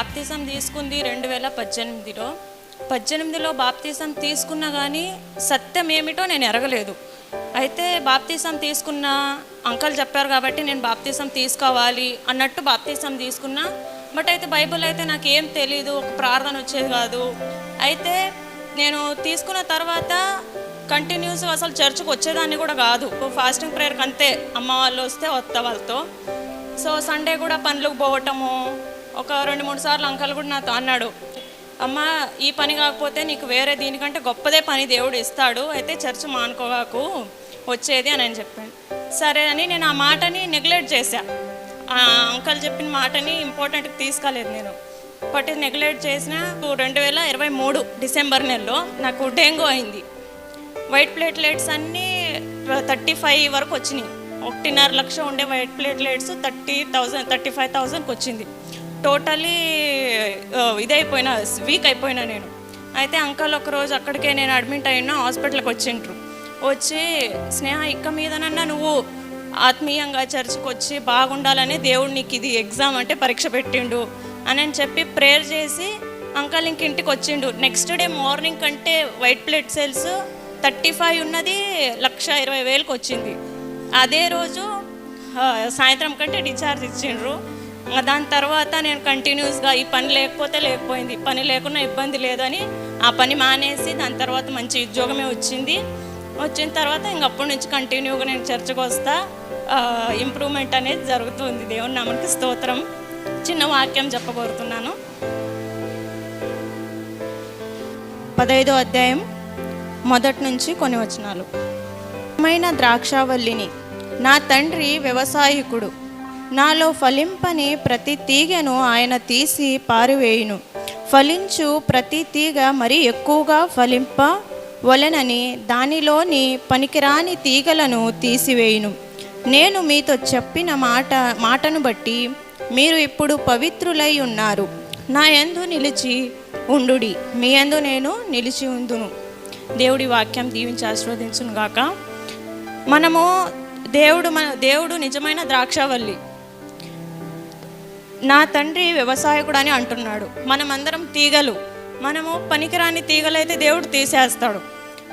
బాప్తిజం తీసుకుంది 2018లో. 18లో బాప్తిజం తీసుకున్నా కానీ సత్యం ఏమిటో నేను ఎరగలేదు. అయితే బాప్తిజం తీసుకున్న అంకల్ చెప్పారు కాబట్టి నేను బాప్తిజం తీసుకోవాలి అన్నట్టు బాప్తిజం తీసుకున్నా. బట్ అయితే బైబిల్ అయితే నాకు ఏం తెలీదు, ఒక ప్రార్థన వచ్చేది కాదు. అయితే నేను తీసుకున్న తర్వాత కంటిన్యూస్ అసలు చర్చ్కి వచ్చేదాన్ని కూడా కాదు. ఫాస్టింగ్ ప్రేయర్కి అంతే, అమ్మ వాళ్ళు వస్తే వస్తా వాళ్ళతో. సో సండే కూడా పనులకు పోవటము. ఒక 2-3 సార్లు అంకల్ కూడా నాతో అన్నాడు, అమ్మ ఈ పని కాకపోతే నీకు వేరే దీనికంటే గొప్పదే పని దేవుడు ఇస్తాడు, అయితే చర్చ్ మానుకోవాకు వచ్చేది అని చెప్పాను. సరే అని నేను ఆ మాటని నెగ్లెక్ట్ చేశా. ఆ అంకల్ చెప్పిన మాటని ఇంపార్టెంట్గా తీసుకోలేదు నేను. బట్ నెగ్లెక్ట్ చేసిన 2023 డిసెంబర్ నెలలో నాకు డెంగ్యూ అయింది. వైట్ ప్లేట్లెట్స్ అన్నీ 35 వరకు వచ్చినాయి. 1.5 లక్ష ఉండే వైట్ ప్లేట్లెట్స్ 35,000కి వచ్చింది. టోటలీ ఇదైపోయినా, వీక్ అయిపోయినా నేను. అయితే అంకల్ ఒకరోజు అక్కడికే నేను అడ్మిట్ అయినా, హాస్పిటల్కి వచ్చిండ్రు. వచ్చి స్నేహ ఇక్క మీదనన్నా నువ్వు ఆత్మీయంగా చర్చ్కి వచ్చి బాగుండాలని దేవుడు నీకు ఇది ఎగ్జామ్ అంటే పరీక్ష పెట్టిండు అని చెప్పి ప్రేయర్ చేసి అంకల్ ఇంక ఇంటికి వచ్చిండు. నెక్స్ట్ డే మార్నింగ్ కంటే వైట్ ప్లేట్ సెల్స్ 35 ఉన్నది 1,20,000కి వచ్చింది. అదే రోజు సాయంత్రం కంటే డిశ్చార్జ్ ఇచ్చిండ్రు. దాని తర్వాత నేను కంటిన్యూస్గా ఈ పని లేకపోయింది, పని లేకున్నా ఇబ్బంది లేదని ఆ పని మానేసి దాని తర్వాత మంచి ఉద్యోగమే వచ్చింది. వచ్చిన తర్వాత ఇంకప్పటి నుంచి కంటిన్యూగా నేను చర్చకు వస్తా. ఇంప్రూవ్మెంట్ అనేది జరుగుతుంది. దేవుని నామమునకు స్తోత్రం. చిన్న వాక్యం చెప్పబోతున్నాను. 15వ అధ్యాయం మొదటి నుంచి కొన్ని వచనాలు. మైన ద్రాక్షావల్లిని, నా తండ్రి వ్యవసాయకుడు. నాలో ఫలింపని ప్రతి తీగను ఆయన తీసి పారివేయును. ఫలించు ప్రతి తీగ మరి ఎక్కువగా ఫలింపవలెనని దానిలోని పనికిరాని తీగలను తీసివేయును. నేను మీతో చెప్పిన మాటను బట్టి మీరు ఇప్పుడు పవిత్రులై ఉన్నారు. నా యందు నిలిచి ఉండుడి, మీ యందు నేను నిలిచి ఉందును. దేవుడి వాక్యం దీవించి ఆశీర్వదించును గాక. మనము దేవుడు నిజమైన ద్రాక్షావల్లి, నా తండ్రి వ్యవసాయకుడు అని అంటున్నాడు. మనమందరం తీగలు. మనము పనికిరాని తీగలైతే దేవుడు తీసేస్తాడు,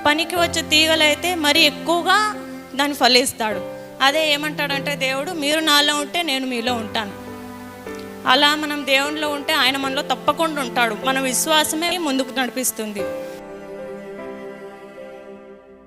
పనికి వచ్చే తీగలైతే మరి ఎక్కువగా దాన్ని ఫలిస్తాడు. అదే ఏమంటాడంటే దేవుడు, మీరు నాలో ఉంటే నేను మీలో ఉంటాను. అలా మనం దేవునిలో ఉంటే ఆయన మనలో తప్పకుండా ఉంటాడు. మన విశ్వాసమే ముందుకు నడిపిస్తుంది.